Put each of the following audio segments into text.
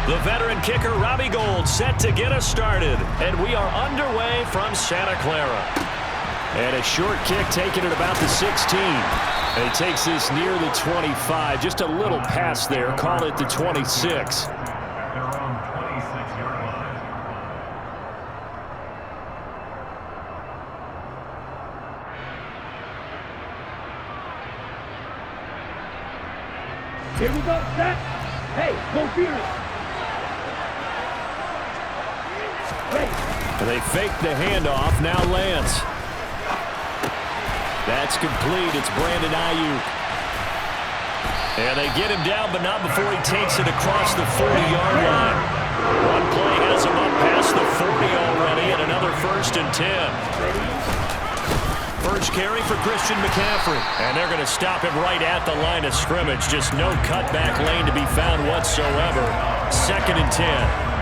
The veteran kicker, Robbie Gould, set to get us started. And we are underway from Santa Clara. And a short kick taken at about the 16. And he takes this near the 25. Just a little pass there. Call it the 26. Here we go, set. Hey, go Fury. They fake the handoff. Now Lance. That's complete. It's Brandon Ayuk. And they get him down, but not before he takes it across the 40-yard line. One play has him up past the 40 already, and another 1st and 10. First carry for Christian McCaffrey. And they're going to stop him right at the line of scrimmage. Just no cutback lane to be found whatsoever. 2nd and 10.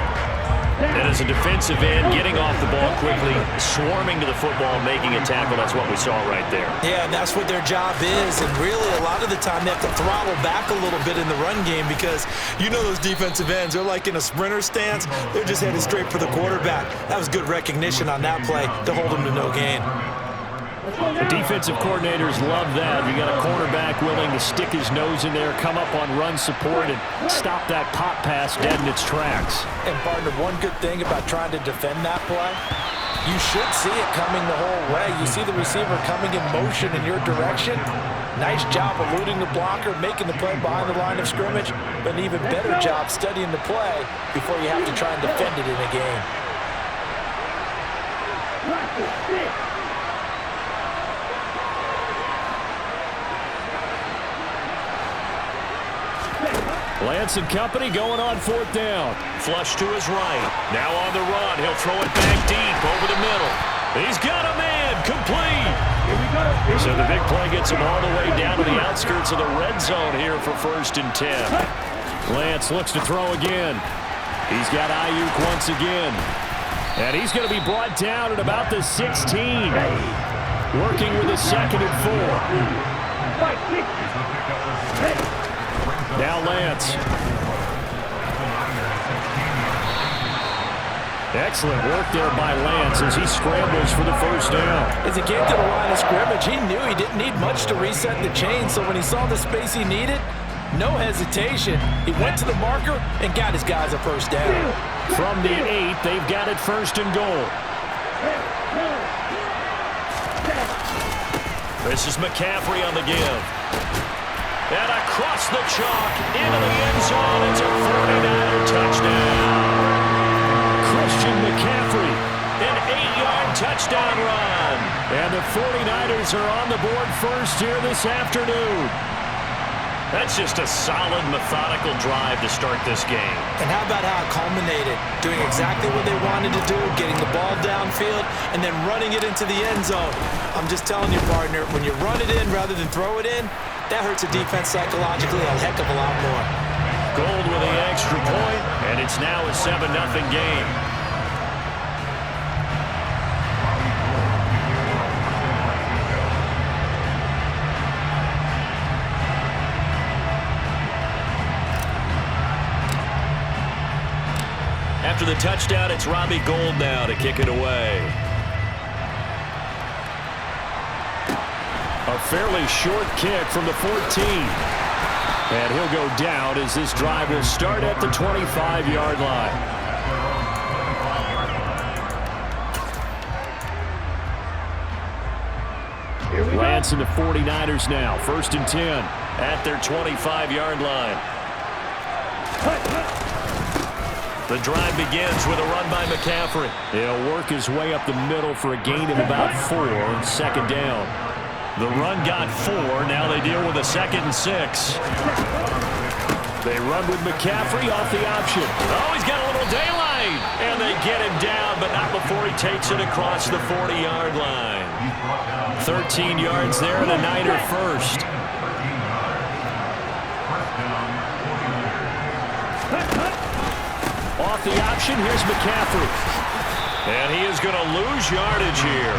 And as a defensive end, getting off the ball quickly, swarming to the football, making a tackle, that's what we saw right there. Yeah, and that's what their job is. And really, a lot of the time, they have to throttle back a little bit in the run game because you know those defensive ends, they're like in a sprinter stance. They're just headed straight for the quarterback. That was good recognition on that play to hold them to no gain. The defensive coordinators love that. You got a cornerback willing to stick his nose in there, come up on run support, and stop that pop pass dead in its tracks. And, partner, one good thing about trying to defend that play, you should see it coming the whole way. You see the receiver coming in motion in your direction. Nice job eluding the blocker, making the play behind the line of scrimmage, but an even better job studying the play before you have to try and defend it in a game. Lance and company going on 4th down. Flush to his right. Now on the run. He'll throw it back deep over the middle. He's got a man. Complete. So the big play gets him all the way down to the outskirts of the red zone here for 1st and 10. Lance looks to throw again. He's got Ayuk once again. And he's going to be brought down at about the 16. Working with a 2nd and 4. Now Lance. Excellent work there by Lance as he scrambles for the 1st down. As he came to the line of scrimmage, he knew he didn't need much to reset the chain, so when he saw the space he needed, no hesitation. He went to the marker and got his guys a 1st down. From the 8, they've got it 1st and goal. This is McCaffrey on the give. And across the chalk, into the end zone, it's a 49er touchdown. Christian McCaffrey, an 8-yard touchdown run. And the 49ers are on the board first here this afternoon. That's just a solid, methodical drive to start this game. And how about how it culminated? Doing exactly what they wanted to do, getting the ball downfield, and then running it into the end zone. I'm just telling you, partner, when you run it in rather than throw it in, that hurts a defense psychologically a heck of a lot more. Gould with the extra point, and it's now a 7-0 game. After the touchdown, it's Robbie Gould now to kick it away. A fairly short kick from the 14. And he'll go down as this drive will start at the 25-yard line. Lance and the 49ers now. 1st and 10 at their 25-yard line. The drive begins with a run by McCaffrey. He'll work his way up the middle for a gain of about 4. 2nd down. The run got 4. Now they deal with a 2nd and 6. They run with McCaffrey off the option. Oh, he's got a little daylight. And they get him down, but not before he takes it across the 40-yard line. 13 yards there and a Niner 1st. Off the option, here's McCaffrey. And he is going to lose yardage here.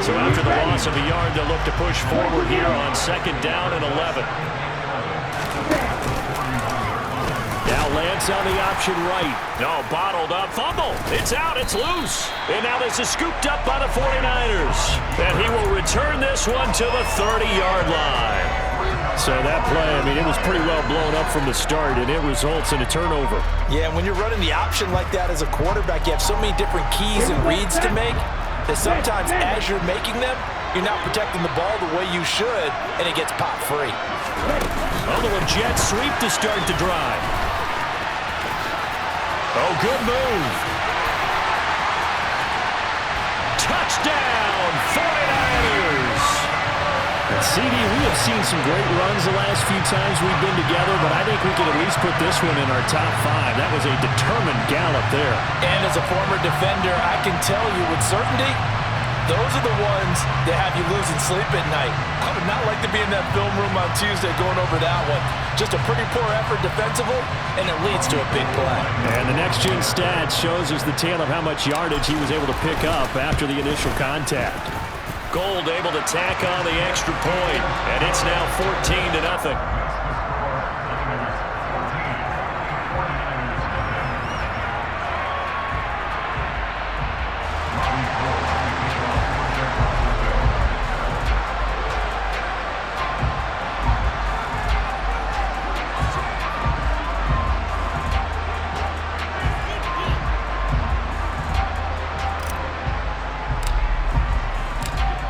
So after the loss of a yard, they'll look to push forward here on 2nd down and 11. Now Lance on the option right. No, bottled up. Fumble. It's out. It's loose. And now this is scooped up by the 49ers. And he will return this one to the 30-yard line. So that play, I mean, it was pretty well blown up from the start, and it results in a turnover. Yeah, when you're running the option like that as a quarterback, you have so many different keys and reads to make that sometimes as you're making them, you're not protecting the ball the way you should, and it gets popped free. Another one, jet sweep to start the drive. Oh, good move. Touchdown, 49ers. CD, we have seen some great runs the last few times we've been together, but I think we could at least put this one in our top 5. That was a determined gallop there. And as a former defender, I can tell you with certainty, those are the ones that have you losing sleep at night. I would not like to be in that film room on Tuesday going over that one. Just a pretty poor effort defensively, and it leads to a big play. And the next-gen stats shows us the tale of how much yardage he was able to pick up after the initial contact. Gold able to tack on the extra point, and it's now 14-0.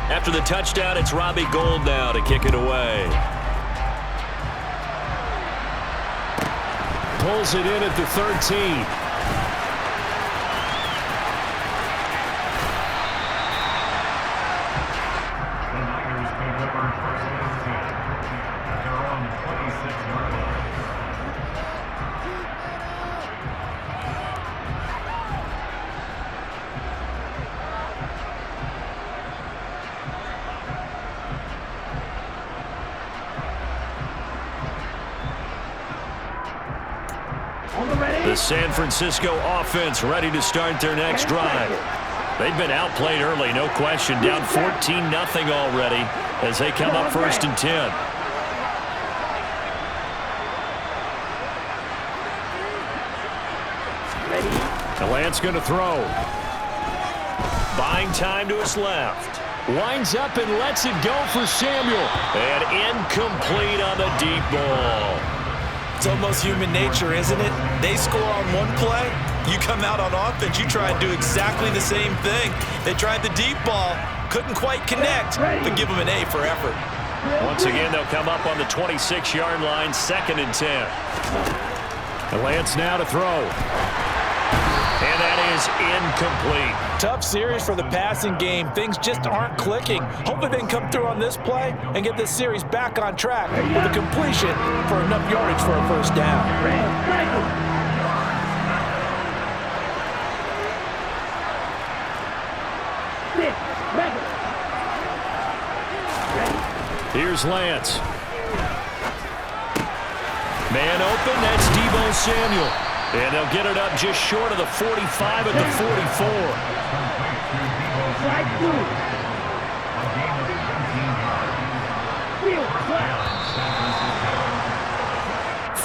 After the touchdown, it's Robbie Gould now to kick it away. Pulls it in at the 13. The San Francisco offense ready to start their next drive. They've been outplayed early, no question. Down 14-0 already as they come up 1st and 10. The Lance going to throw. Buying time to his left. Winds up and lets it go for Samuel. And incomplete on the deep ball. It's almost human nature, isn't it? They score on one play, you come out on offense, you try and do exactly the same thing. They tried the deep ball, couldn't quite connect, but give them an A for effort. Once again, they'll come up on the 26-yard line, 2nd and 10. The Lance now to throw. And that is incomplete. Tough series for the passing game. Things just aren't clicking. Hopefully they can come through on this play and get this series back on track with a completion for enough yardage for a first down. Here's Lance. Man open, that's Deebo Samuel. And they'll get it up just short of the 45 at the 44.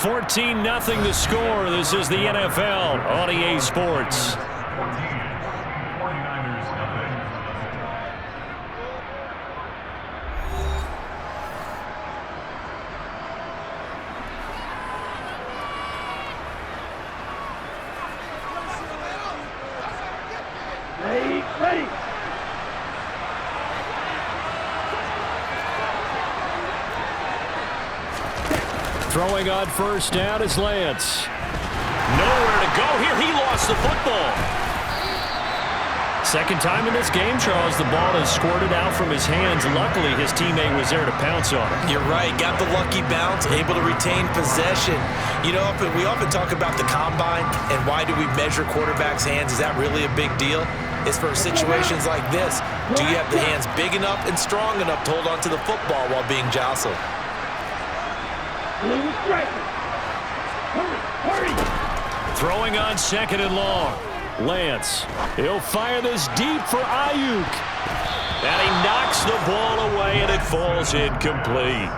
14-0 the score. This is the NFL on EA Sports. Ready. Throwing on 1st down is Lance. Nowhere to go here. He lost the football. Second time in this game, Charles, the ball has squirted out from his hands. Luckily, his teammate was there to pounce on it. You're right. Got the lucky bounce, able to retain possession. You know, we often talk about the combine and why do we measure quarterbacks' hands. Is that really a big deal? It's for situations like this. Do you have the hands big enough and strong enough to hold on to the football while being jostled? Hurry. Throwing on 2nd and long. Lance. He'll fire this deep for Ayuk. And he knocks the ball away, and it falls incomplete.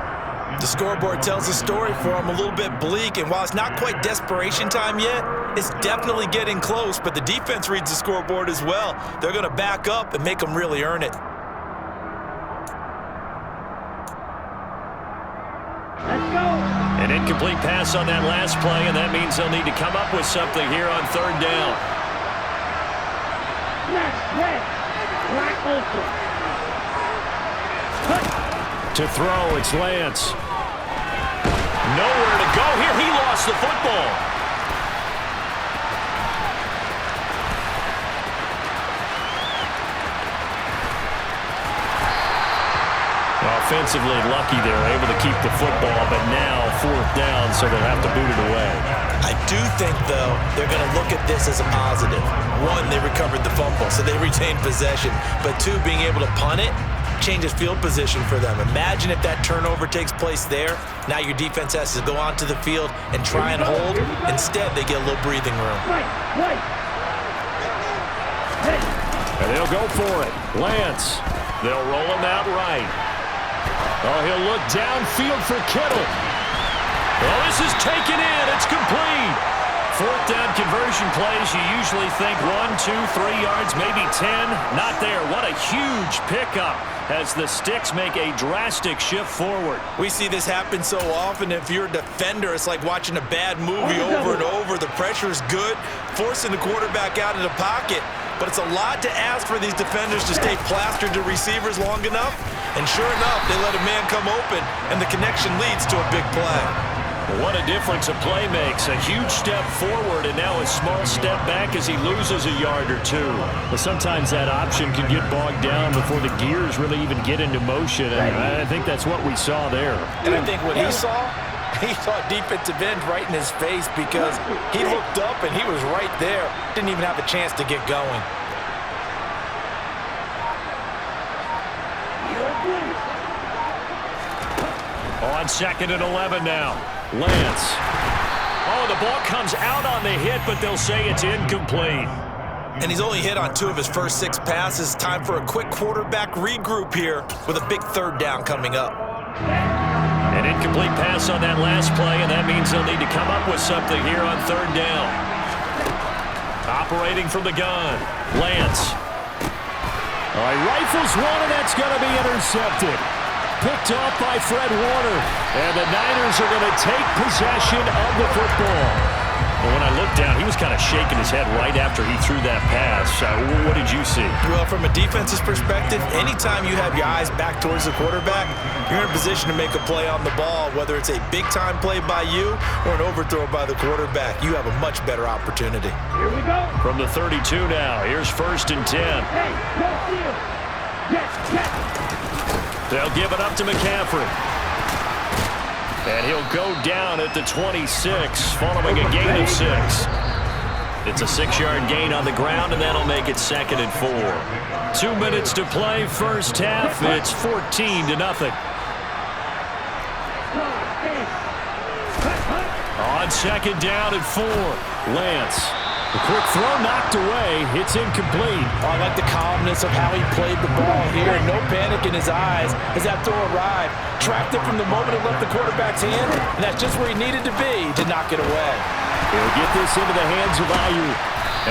The scoreboard tells a story for them, a little bit bleak, and while it's not quite desperation time yet, it's definitely getting close, but the defense reads the scoreboard as well. They're going to back up and make them really earn it. Let's go. An incomplete pass on that last play, and that means they'll need to come up with something here on third down. Red. Black ultra. To throw, it's Lance. Nowhere to go here. He lost the football. Offensively lucky they're able to keep the football, but now fourth down, so they'll have to boot it away. I do think, though, they're going to look at this as a positive. One, they recovered the fumble, so they retained possession. But two, being able to punt it changes field position for them. Imagine if that turnover takes place there. Now your defense has to go onto the field and try and hold. Instead, they get a little breathing room. And they'll go for it. Lance. They'll roll him out right. Oh, he'll look downfield for Kittle. Oh, this is taken in. It's complete. Fourth down conversion plays, you usually think 1, 2, 3 yards, maybe 10. Not there. What a huge pickup as the sticks make a drastic shift forward. We see this happen so often. If you're a defender, it's like watching a bad movie over and over. The pressure is good, forcing the quarterback out of the pocket. But it's a lot to ask for these defenders to stay plastered to receivers long enough. And sure enough, they let a man come open, and the connection leads to a big play. What a difference a play makes. A huge step forward and now a small step back as he loses a yard or two. But sometimes that option can get bogged down before the gears really even get into motion. And I think that's what we saw there. And I think what he saw defensive end right in his face because he looked up and he was right there. Didn't even have a chance to get going. On 2nd and 11 now. Lance. Oh, the ball comes out on the hit, but they'll say it's incomplete. And he's only hit on 2 of his first 6 passes. Time for a quick quarterback regroup here with a big third down coming up. An incomplete pass on that last play, and that means they'll need to come up with something here on third down. Operating from the gun. Lance. All right, rifles one, and that's going to be intercepted. Picked off by Fred Warner. And the Niners are going to take possession of the football. Well, when I looked down, he was kind of shaking his head right after he threw that pass. What did you see? Well, from a defense's perspective, anytime you have your eyes back towards the quarterback, you're in a position to make a play on the ball, whether it's a big-time play by you or an overthrow by the quarterback. You have a much better opportunity. Here we go. From the 32 now, here's 1st and 10. Hey, go field. Yes. They'll give it up to McCaffrey. And he'll go down at the 26, following a gain of 6. It's a 6-yard gain on the ground, and that'll make it 2nd and 4. 2 minutes to play, first half. It's 14-0. On 2nd down and 4, Lance. The quick throw knocked away. It's incomplete. I like the calmness of how he played the ball here. No panic in his eyes as that throw arrived. Tracked it from the moment it left the quarterback's hand, and that's just where he needed to be to knock it away. He'll get this into the hands of Ayuk,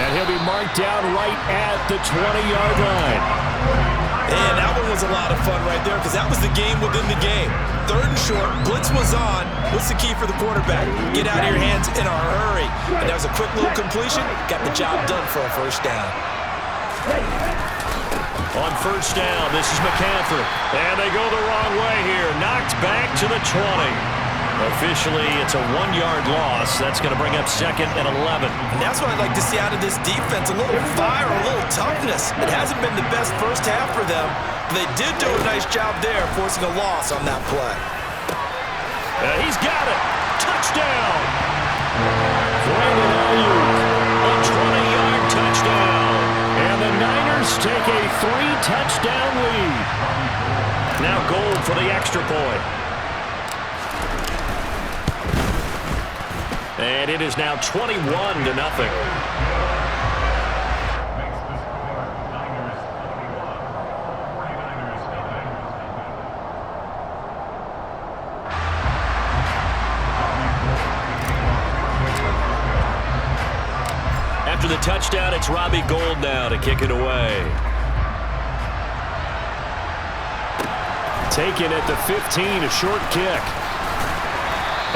and he'll be marked down right at the 20-yard line. And that one was a lot of fun right there because that was the game within the game. 3rd and short, blitz was on. What's the key for the quarterback? Get out of your hands in a hurry. And that was a quick little completion. Got the job done for a first down. On 1st down, this is McCaffrey. And they go the wrong way here. Knocked back to the 20. Officially, it's a 1-yard loss. That's going to bring up 2nd and 11. And that's what I'd like to see out of this defense. A little fire, a little toughness. It hasn't been the best first half for them. But they did do a nice job there, forcing a loss on that play. He's got it. Touchdown. Brandon Ayuk, a 20-yard touchdown. And the Niners take a 3-touchdown lead. Now goal for the extra point. And it is now 21-0. After the touchdown, it's Robbie Gould now to kick it away. Taken at the 15, a short kick.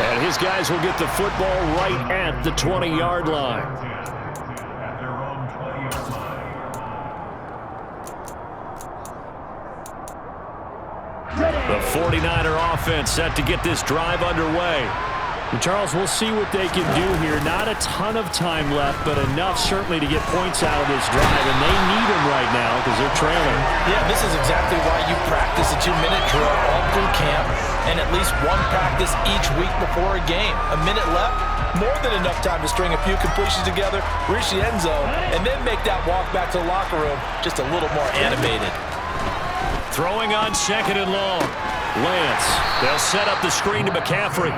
And his guys will get the football right at the 20-yard line. The 49er offense set to get this drive underway. And Charles, we'll see what they can do here. Not a ton of time left, but enough certainly to get points out of this drive, and they need them right now because they're trailing. Yeah, this is exactly why you practice a 2-minute drill all through camp and at least one practice each week before a game. A minute left, more than enough time to string a few completions together, reach the end zone, and then make that walk back to the locker room just a little more animated. Throwing on 2nd and long. Lance. They'll set up the screen to McCaffrey.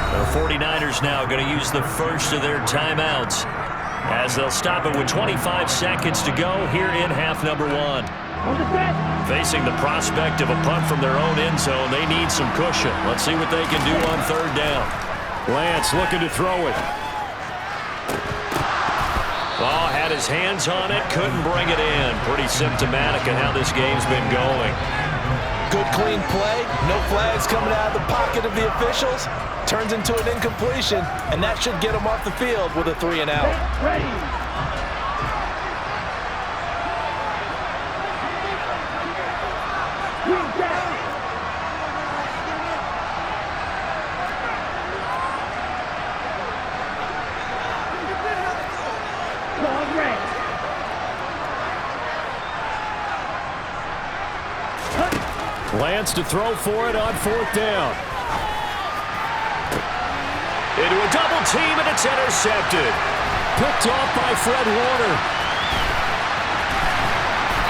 The 49ers now going to use the first of their timeouts as they'll stop it with 25 seconds to go here in half number 1. Facing the prospect of a punt from their own end zone, they need some cushion. Let's see what they can do on 3rd down. Lance looking to throw it. Oh, had his hands on it, couldn't bring it in. Pretty symptomatic of how this game's been going. Good clean play, no flags coming out of the pocket of the officials. Turns into an incompletion, and that should get him off the field with a 3 and out. Ready. Lance to throw for it on 4th down. Into a double team, and it's intercepted. Picked off by Fred Warner.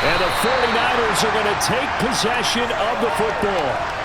And the 49ers are going to take possession of the football.